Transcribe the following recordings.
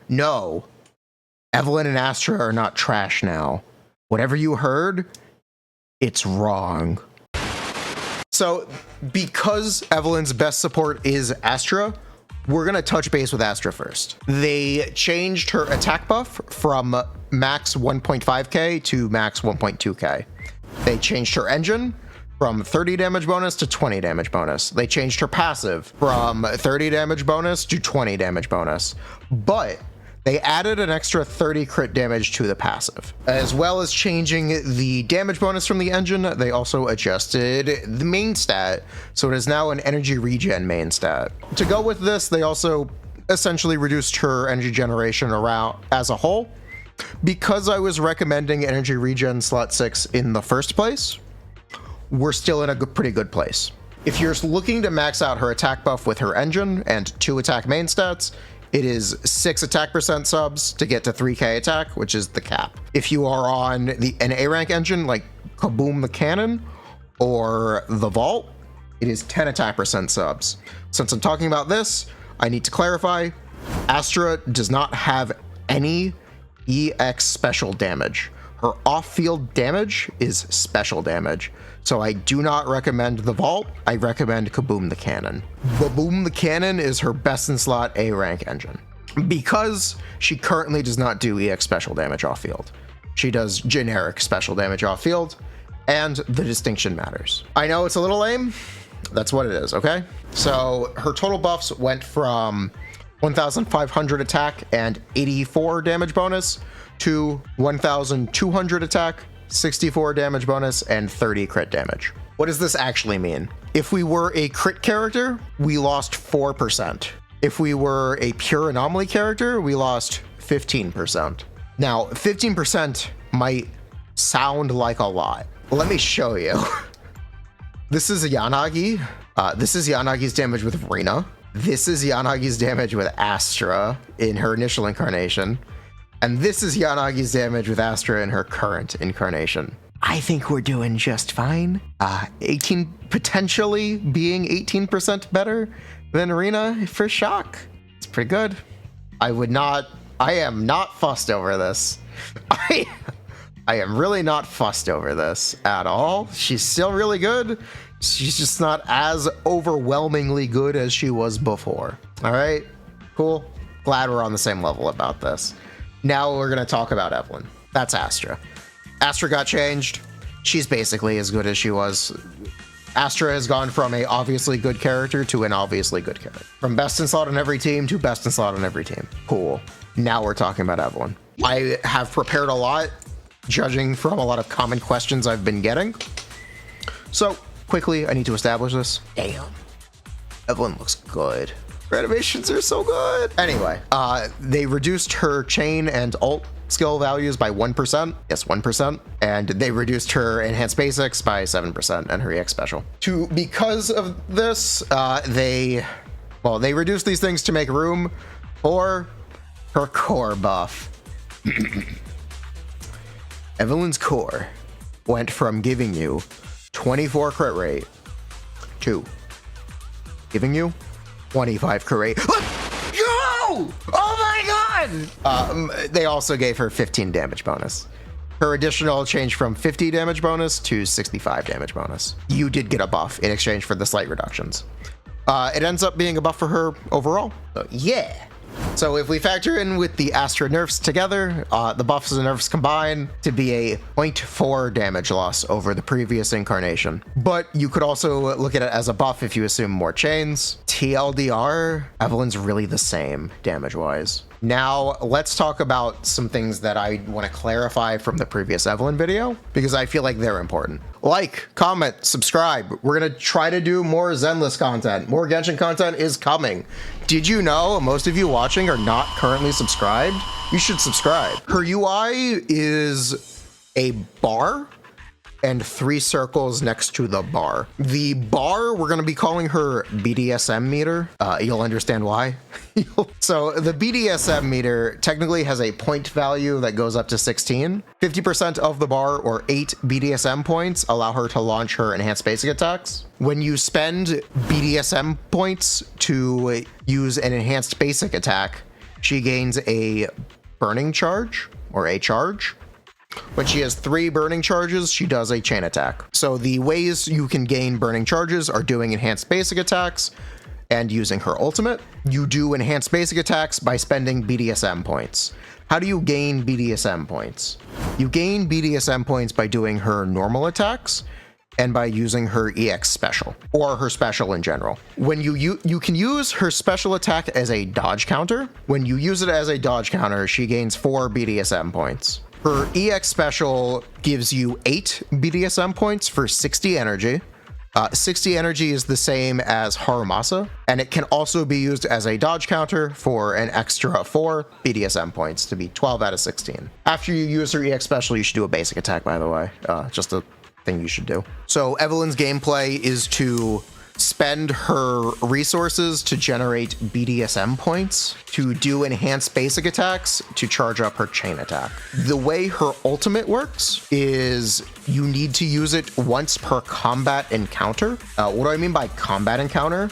no. Evelyn and Astra are not trash now. Whatever you heard, it's wrong. So, because Evelyn's best support is Astra, we're going to touch base with Astra first. They changed her attack buff from max 1.5k to max 1.2k. They changed her engine from 30 damage bonus to 20 damage bonus. They changed her passive from 30 damage bonus to 20 damage bonus. But they added an extra 30 crit damage to the passive. As well as changing the damage bonus from the engine, they also adjusted the main stat, so it is now an energy regen main stat. To go with this, they also essentially reduced her energy generation around as a whole. Because I was recommending energy regen slot 6 in the first place, we're still in a pretty good place. If you're looking to max out her attack buff with her engine and 2 attack main stats, it is 6 attack percent subs to get to 3k attack, which is the cap. If you are on an A rank engine like Kaboom the Cannon or the Vault, it is 10 attack percent subs. Since I'm talking about this, I need to clarify, Astra does not have any EX special damage. Her off-field damage is special damage. So I do not recommend the Vault, I recommend Kaboom the Cannon. Kaboom the Cannon is her best in slot A rank engine, because she currently does not do EX special damage off field. She does generic special damage off field, and the distinction matters. I know it's a little lame, that's what it is, okay? So her total buffs went from 1,500 attack and 84 damage bonus to 1,200 attack, 64 damage bonus, and 30 crit damage. What does this actually mean? If we were a crit character, we lost 4%. If we were a pure anomaly character, we lost 15%. Now, 15% might sound like a lot. Let me show you. This is Yanagi. This is Yanagi's damage with Rina. This is Yanagi's damage with Astra in her initial incarnation. And this is Yanagi's damage with Astra in her current incarnation. I think we're doing just fine. 18 potentially being 18% better than Rina for shock. It's pretty good. I am not fussed over this. I am really not fussed over this at all. She's still really good. She's just not as overwhelmingly good as she was before. All right, cool. Glad we're on the same level about this. Now we're gonna talk about Evelyn. That's Astra. Astra got changed. She's basically as good as she was. Astra has gone from a obviously good character to an obviously good character. From best in slot on every team to best in slot on every team. Cool. Now we're talking about Evelyn. I have prepared a lot, judging from a lot of common questions I've been getting. So quickly, I need to establish this. Damn. Evelyn looks good. Her animations are so good. Anyway, they reduced her chain and ult skill values by 1%. Yes, 1%. And they reduced her enhanced basics by 7% and her EX special. Because of this, they reduced these things to make room for her core buff. Evelyn's core went from giving you 24 crit rate to giving you 25 crit rate. Yo! Oh my god! They also gave her 15 damage bonus. Her additional changed from 50 damage bonus to 65 damage bonus. You did get a buff in exchange for the slight reductions. It ends up being a buff for her overall. So, yeah. So if we factor in with the Astra nerfs together, the buffs and nerfs combine to be a 0.4 damage loss over the previous incarnation. But you could also look at it as a buff if you assume more chains. TLDR, Evelyn's really the same damage-wise. Now, let's talk about some things that I want to clarify from the previous Evelyn video, because I feel like they're important. Like, comment, subscribe. We're going to try to do more Zenless content. More Genshin content is coming. Did you know most of you watching are not currently subscribed? You should subscribe. Her UI is a bar and 3 circles next to the bar. The bar, we're gonna be calling her BDSM meter. You'll understand why. So the BDSM meter technically has a point value that goes up to 16. 50% of the bar, or 8 BDSM points, allow her to launch her enhanced basic attacks. When you spend BDSM points to use an enhanced basic attack, she gains a burning charge, or a charge. When she has 3 burning charges, she does a chain attack. So the ways you can gain burning charges are doing enhanced basic attacks and using her ultimate. You do enhanced basic attacks by spending BDSM points. How do you gain BDSM points? You gain BDSM points by doing her normal attacks and by using her EX special, or her special in general. When you can use her special attack as a dodge counter. When you use it as a dodge counter, she gains 4 BDSM points. Her EX special gives you 8 BDSM points for 60 energy. 60 energy is the same as Harumasa, and it can also be used as a dodge counter for an extra 4 BDSM points to be 12 out of 16. After you use her EX special, you should do a basic attack, by the way. Just a thing you should do. So Evelyn's gameplay is to spend her resources to generate BDSM points, to do enhanced basic attacks, to charge up her chain attack. The way her ultimate works is you need to use it once per combat encounter. What do I mean by combat encounter?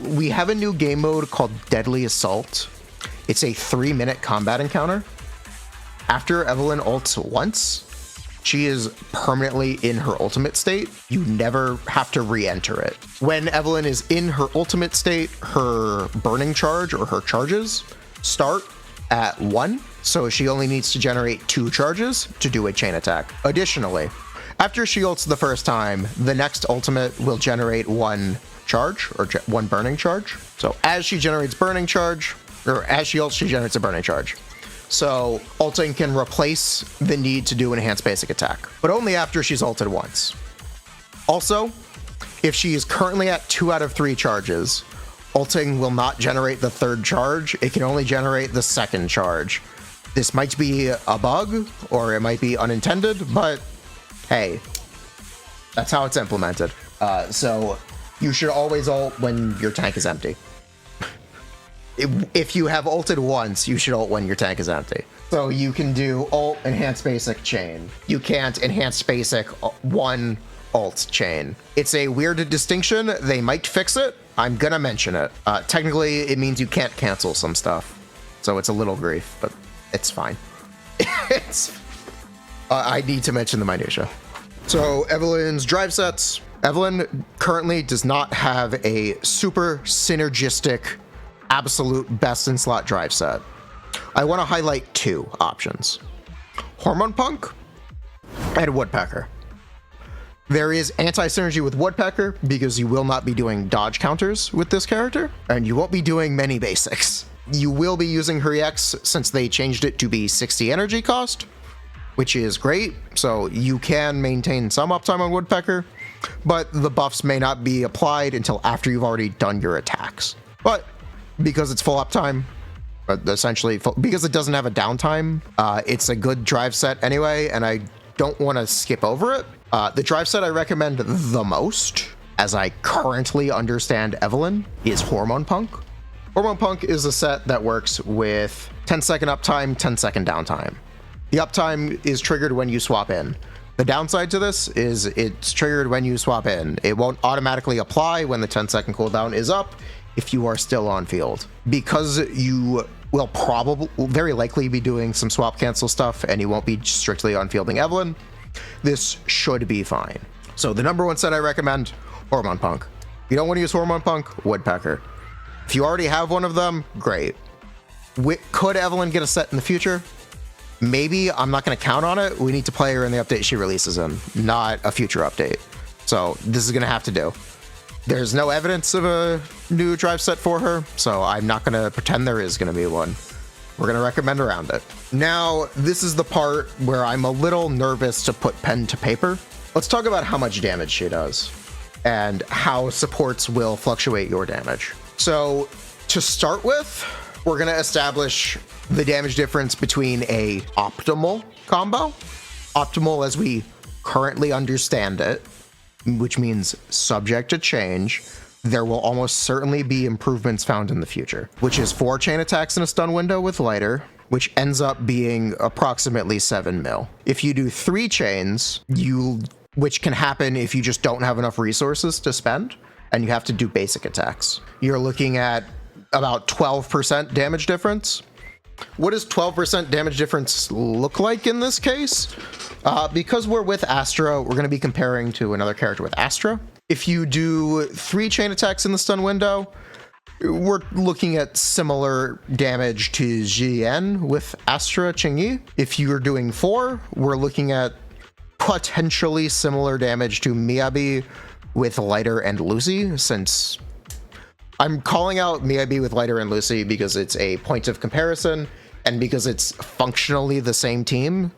We have a new game mode called Deadly Assault. It's a 3-minute combat encounter. After Evelyn ults once, she is permanently in her ultimate state. You never have to re-enter it. When Evelyn is in her ultimate state, her burning charge, or her charges, start at 1, so she only needs to generate 2 charges to do a chain attack. Additionally, after she ults the first time, the next ultimate will generate 1 charge, or 1 burning charge. So as she generates burning charge, or as she ults, she generates a burning charge. So ulting can replace the need to do an enhanced basic attack, but only after she's ulted once. Also, if she is currently at 2 out of 3 charges, ulting will not generate the 3rd charge. It can only generate the 2nd charge. This might be a bug, or it might be unintended, but hey, that's how it's implemented. So you should always ult when your tank is empty. If you have ulted once, you should ult when your tank is empty. So you can do ult, enhanced basic, chain. You can't enhanced basic 1 ult chain. It's a weird distinction. They might fix it. I'm gonna mention it. Technically, it means you can't cancel some stuff. So it's a little grief, but it's fine. I need to mention the minutia. So Evelyn's drive sets. Evelyn currently does not have a super synergistic absolute best in slot drive set. I want to highlight 2 options: Hormone Punk and Woodpecker. There is anti-synergy with Woodpecker because you will not be doing dodge counters with this character, and you won't be doing many basics. You will be using her EX since they changed it to be 60 energy cost, which is great, so you can maintain some uptime on Woodpecker, but the buffs may not be applied until after you've already done your attacks. But because it's full uptime, essentially because it doesn't have a downtime, it's a good drive set anyway, and I don't want to skip over it. The drive set I recommend the most, as I currently understand Evelyn, is Hormone Punk. Hormone Punk is a set that works with 10-second uptime, 10-second downtime. The uptime is triggered when you swap in. The downside to this is it's triggered when you swap in. It won't automatically apply when the 10-second cooldown is up if you are still on field. Because you will very likely be doing some swap cancel stuff and you won't be strictly on fielding Evelyn, this should be fine. So the number 1 set I recommend, Hormone Punk. If you don't want to use Hormone Punk, Woodpecker. If you already have one of them, great. Could Evelyn get a set in the future? Maybe. I'm not going to count on it. We need to play her in the update she releases in, not a future update. So this is going to have to do. There's no evidence of a new drive set for her, so I'm not going to pretend there is going to be one. We're going to recommend around it. Now, this is the part where I'm a little nervous to put pen to paper. Let's talk about how much damage she does and how supports will fluctuate your damage. So to start with, we're going to establish the damage difference between a optimal combo, optimal as we currently understand it, which means subject to change. There will almost certainly be improvements found in the future, which is 4 chain attacks in a stun window with lighter, which ends up being approximately 7 mil. If you do 3 chains, which can happen if you just don't have enough resources to spend, and you have to do basic attacks, you're looking at about 12% damage difference. What does 12% damage difference look like in this case? Because we're with Astra, we're going to be comparing to another character with Astra. If you do 3 chain attacks in the stun window, we're looking at similar damage to Jian with Astra Qingyi. If you're doing 4, we're looking at potentially similar damage to Miyabi with Lighter and Lucy, since I'm calling out Miyabi with Lighter and Lucy because it's a point of comparison and because it's functionally the same team.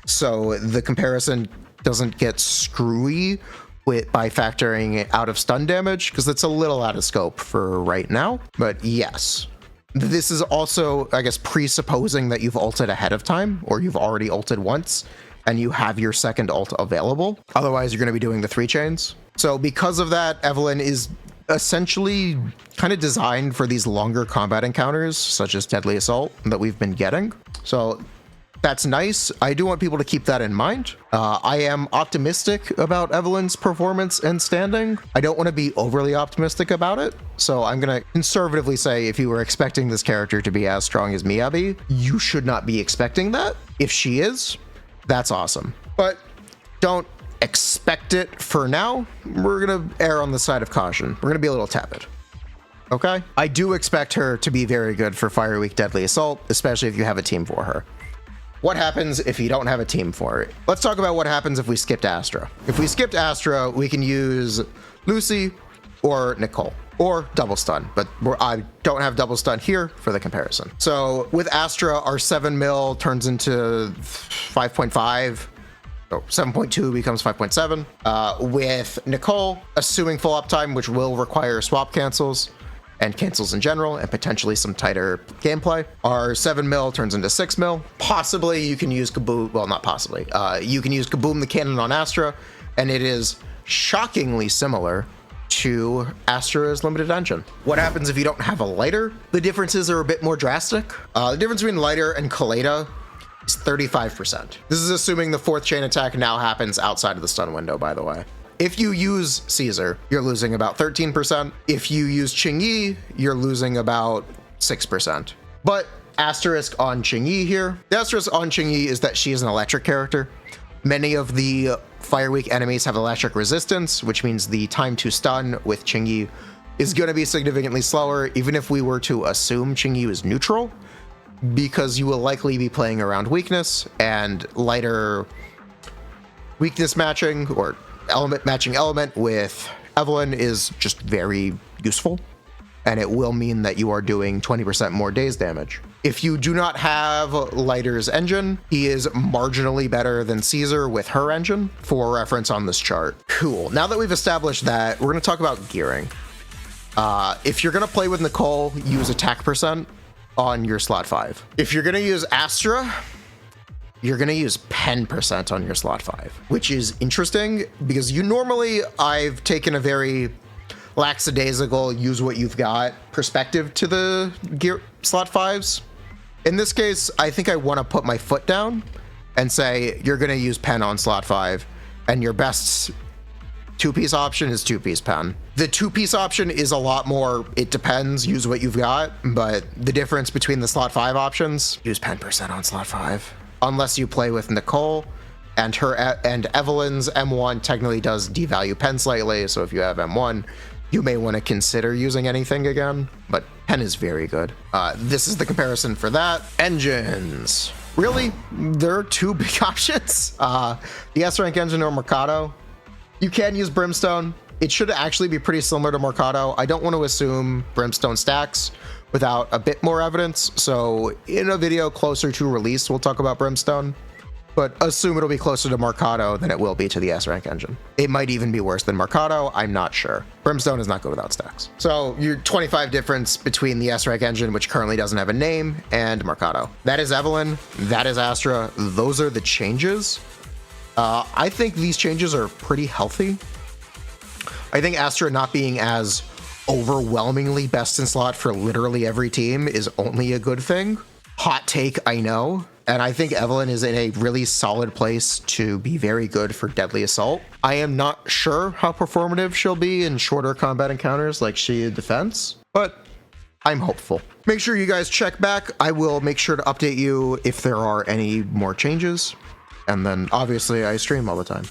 So the comparison doesn't get screwy by factoring out of stun damage, because it's a little out of scope for right now. But yes, this is also, I guess, presupposing that you've ulted ahead of time, or you've already ulted once and you have your second ult available. Otherwise, you're going to be doing the 3 chains. So because of that, Evelyn is essentially kind of designed for these longer combat encounters, such as Deadly Assault, that we've been getting. So that's nice. I do want people to keep that in mind. I am optimistic about Evelyn's performance and standing. I don't want to be overly optimistic about it. So I'm going to conservatively say, if you were expecting this character to be as strong as Miyabi, you should not be expecting that. If she is, that's awesome. But don't expect it for now. We're going to err on the side of caution. We're going to be a little tepid. Okay? I do expect her to be very good for Fire Week Deadly Assault, especially if you have a team for her. What happens if you don't have a team for it? Let's talk about what happens if we skipped Astra. If we skipped Astra, we can use Lucy or Nicole or double stun, but I don't have double stun here for the comparison. So with Astra, our 7 mil turns into 5.5. 7.2 becomes 5.7. With Nicole, assuming full uptime, which will require swap cancels and cancels in general, and potentially some tighter gameplay, our 7 mil turns into 6 mil. Possibly you can use Kaboom, well, not possibly. You can use Kaboom the cannon on Astra, and it is shockingly similar to Astra's limited engine. What happens if you don't have a Lighter? The differences are a bit more drastic. The difference between Lighter and Kaleida is 35%. This is assuming the 4th chain attack now happens outside of the stun window, by the way. If you use Caesar, you're losing about 13%. If you use Qingyi, you're losing about 6%. But asterisk on Qingyi here. The asterisk on Qingyi is that she is an electric character. Many of the Fire Week enemies have electric resistance, which means the time to stun with Qingyi is going to be significantly slower, even if we were to assume Qingyi is neutral, because you will likely be playing around weakness, and Lighter weakness matching or matching element with Evelyn is just very useful, and it will mean that you are doing 20% more days damage. If you do not have Lighter's engine, he is marginally better than Caesar with her engine, for reference on this chart. Cool. Now that we've established that, we're going to talk about gearing. If you're going to play with Nicole, use attack percent on your slot 5. If you're going to use Astra, you're going to use pen percent on your slot 5, which is interesting because I've taken a very lackadaisical, use what you've got perspective to the gear slot 5s. In this case, I think I want to put my foot down and say you're going to use pen on slot 5, and your best 2-piece option is 2-piece pen. The 2-piece option is a lot more, it depends, use what you've got, but the difference between the slot 5 options, use pen percent on slot 5. Unless you play with Nicole, and Evelyn's M1 technically does devalue pen slightly, so if you have M1, you may want to consider using anything again, but pen is very good. This is the comparison for that. Engines. Really, there are 2 big options. The S-Rank engine or Mercado. You can use Brimstone. It should actually be pretty similar to Mercado. I don't want to assume Brimstone stacks without a bit more evidence. So in a video closer to release, we'll talk about Brimstone, but assume it'll be closer to Mercado than it will be to the S-Rank engine. It might even be worse than Mercado. I'm not sure. Brimstone does not go without stacks. So your 25 difference between the S-Rank engine, which currently doesn't have a name, and Mercado. That is Evelyn. That is Astra. Those are the changes. I think these changes are pretty healthy. I think Astra not being as overwhelmingly best in slot for literally every team is only a good thing. Hot take, I know. And I think Evelyn is in a really solid place to be very good for Deadly Assault. I am not sure how performative she'll be in shorter combat encounters like Shielded Defense, but I'm hopeful. Make sure you guys check back. I will make sure to update you if there are any more changes. And then obviously I stream all the time.